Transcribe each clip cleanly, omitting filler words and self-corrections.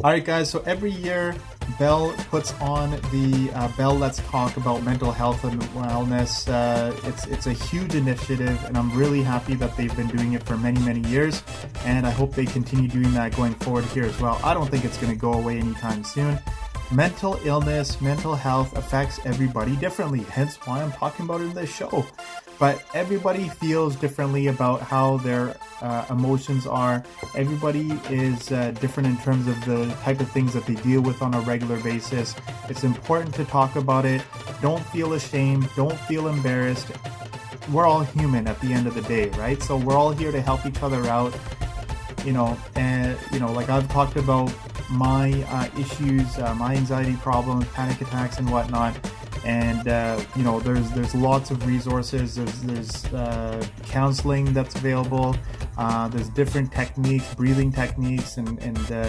All right, guys, so every year Bell puts on the Bell Let's Talk about mental health and wellness. It's a huge initiative, and I'm really happy that they've been doing it for many, many years, and I hope they continue doing that going forward here as well. I don't think it's going to go away anytime soon. Mental illness, mental health affects everybody differently, hence why I'm talking about it in this show. But everybody feels differently about how their emotions are. Everybody is different in terms of the type of things that they deal with on a regular basis. It's important to talk about it. Don't feel ashamed. Don't feel embarrassed. We're all human at the end of the day, right? So we're all here to help each other out, like I've talked about my issues, my anxiety problems, panic attacks and whatnot. And there's lots of resources. There's counseling that's available. There's different techniques, breathing techniques, and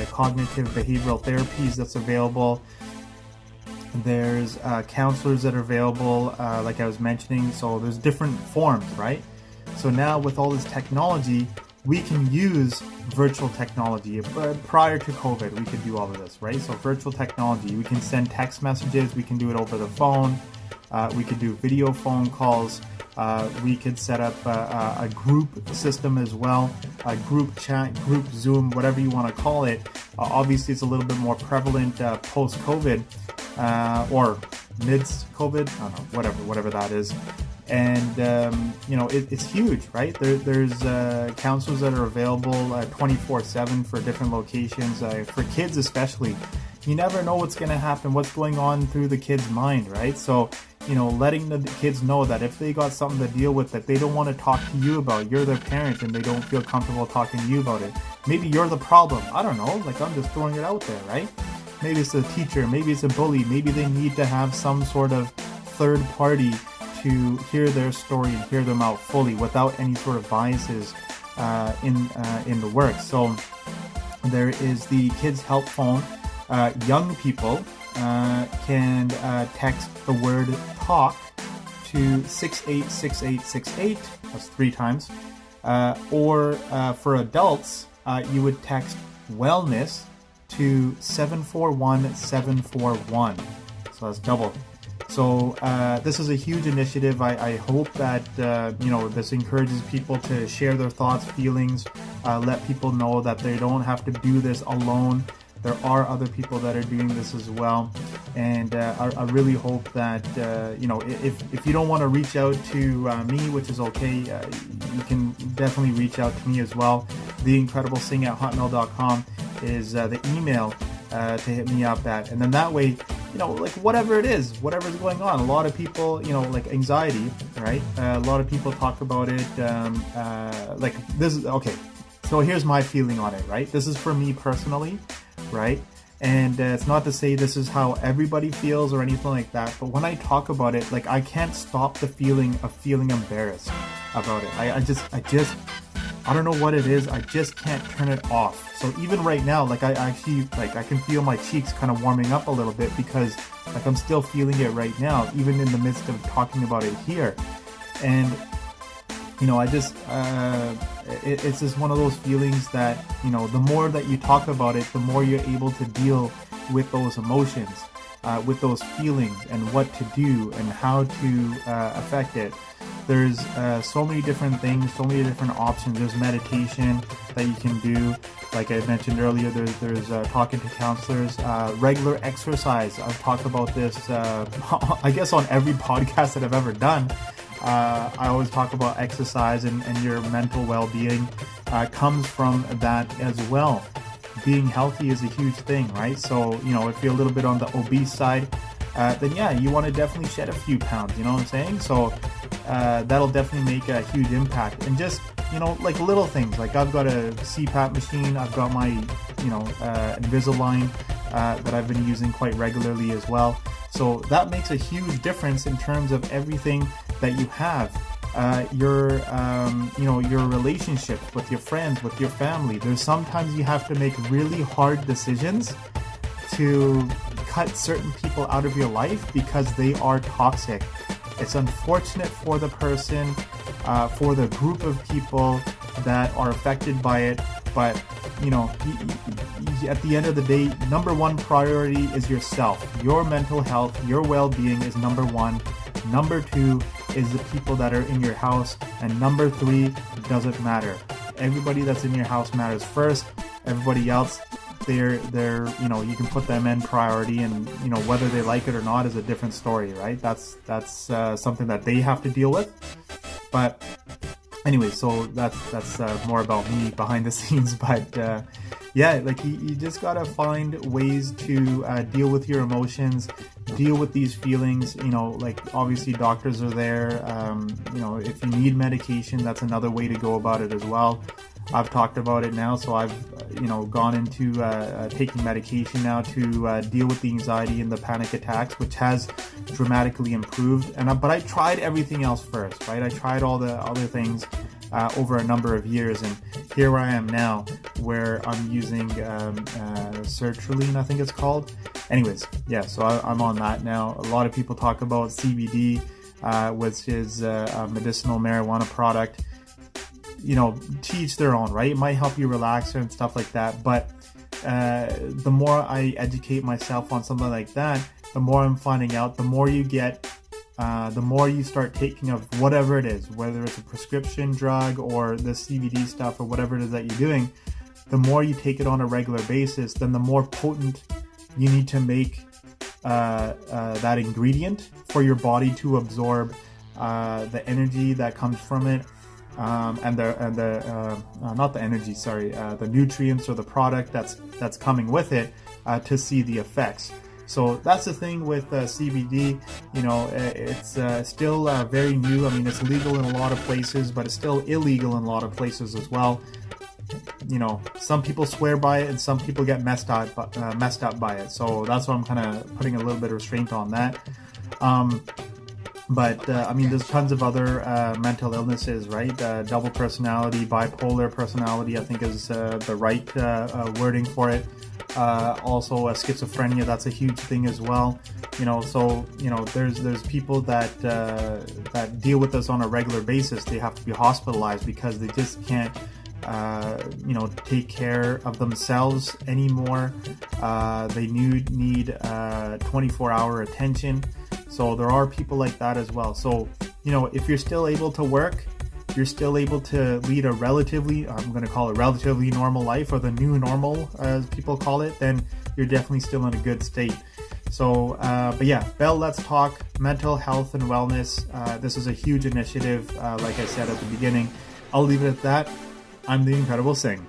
cognitive behavioral therapies that's available. There's counselors that are available, like I was mentioning. So there's different forms, right? So now with all this technology, we can use virtual technology. Prior to COVID, we could do all of this, right? So virtual technology, we can send text messages, we can do it over the phone, we could do video phone calls, we could set up a group system as well, a group chat, group Zoom, whatever you want to call it. Obviously, it's a little bit more prevalent post-COVID or mid-COVID, I don't know, whatever that is. And it's huge, right? There's counselors that are available 24/7 for different locations. For kids especially, you never know what's going to happen, what's going on through the kid's mind, right? So letting the kids know that if they got something to deal with that they don't want to talk to you about, you're their parent and they don't feel comfortable talking to you about it. Maybe you're the problem. I don't know. Like, I'm just throwing it out there, right? Maybe it's a teacher, maybe it's a bully, maybe they need to have some sort of third party to hear their story and hear them out fully without any sort of biases in the work. So there is the Kids Help Phone. Young people can text the word TALK to 686868. That's 3 times. Or for adults, you would text wellness to 741741. So that's double. So this is a huge initiative. I hope that this encourages people to share their thoughts, feelings, let people know that they don't have to do this alone. There are other people that are doing this as well, and I really hope that if you don't want to reach out to me, which is okay, you can definitely reach out to me as well. TheIncredibleSingh@hotmail.com is the email to hit me up at, and then that way, like whatever it is, whatever's going on. A lot of people, like anxiety, right? A lot of people talk about it. Like this is okay. So here's my feeling on it, right? This is for me personally, right? And it's not to say this is how everybody feels or anything like that. But when I talk about it, like I can't stop the feeling of feeling embarrassed about it. I don't know what it is. I just can't turn it off. So even right now, like I can feel my cheeks kind of warming up a little bit because like I'm still feeling it right now, even in the midst of talking about it here. And it's just one of those feelings that, the more that you talk about it, the more you're able to deal with those emotions, with those feelings and what to do and how to affect it. There's so many different things, so many different options. There's meditation that you can do. Like I mentioned earlier, there's talking to counselors, regular exercise. I've talked about this, I guess, on every podcast that I've ever done. I always talk about exercise and your mental well-being comes from that as well. Being healthy is a huge thing, right? So, if you're a little bit on the obese side, then yeah, you want to definitely shed a few pounds, you know what I'm saying? So that'll definitely make a huge impact. And just, like little things, like I've got a CPAP machine, I've got my, Invisalign that I've been using quite regularly as well. So that makes a huge difference in terms of everything that you have. Your relationship with your friends, with your family. There's sometimes you have to make really hard decisions to cut certain people out of your life because they are toxic. It's unfortunate for the person, for the group of people that are affected by it, but you at the end of the day, number one priority is yourself. Your mental health, your well-being is number one. Number two is the people that are in your house, and number three doesn't matter. Everybody that's in your house matters first. Everybody else, they're you can put them in priority, and whether they like it or not is a different story, right? That's something that they have to deal with. But anyway, so that's more about me behind the scenes. But yeah, like you just gotta find ways to deal with your emotions, deal with these feelings. Like obviously doctors are there. If you need medication, that's another way to go about it as well. I've talked about it now, so I've gone into taking medication now to deal with the anxiety and the panic attacks, which has dramatically improved. But I tried everything else first, right? I tried all the other things over a number of years, and here I am now, where I'm using sertraline, I think it's called. Anyways, yeah, so I'm on that now. A lot of people talk about CBD, which is a medicinal marijuana product. To each their own, right? It might help you relax and stuff like that, but the more I educate myself on something like that, the more I'm finding out, the more you get, the more you start taking of whatever it is, whether it's a prescription drug or the CBD stuff or whatever it is that you're doing, the more you take it on a regular basis, then the more potent you need to make that ingredient for your body to absorb the energy that comes from it. And the not the energy, sorry, the nutrients or the product that's coming with it to see the effects. So that's the thing with CBD. It's still very new. I mean, it's legal in a lot of places, but it's still illegal in a lot of places as well. Some people swear by it, and some people get messed up by it. So that's why I'm kind of putting a little bit of restraint on that. But I mean, there's tons of other mental illnesses, right? Double personality, bipolar personality, I think is the right wording for it. Also, schizophrenia, that's a huge thing as well. So there's people that deal with this on a regular basis. They have to be hospitalized because they just can't take care of themselves anymore. They need 24-hour attention. So there are people like that as well. So, if you're still able to work, you're still able to lead a relatively, I'm going to call it relatively normal life, or the new normal as people call it, then you're definitely still in a good state. So, but yeah, Bell, let's talk mental health and wellness. This is a huge initiative, like I said at the beginning. I'll leave it at that. I'm the Incredible Singh.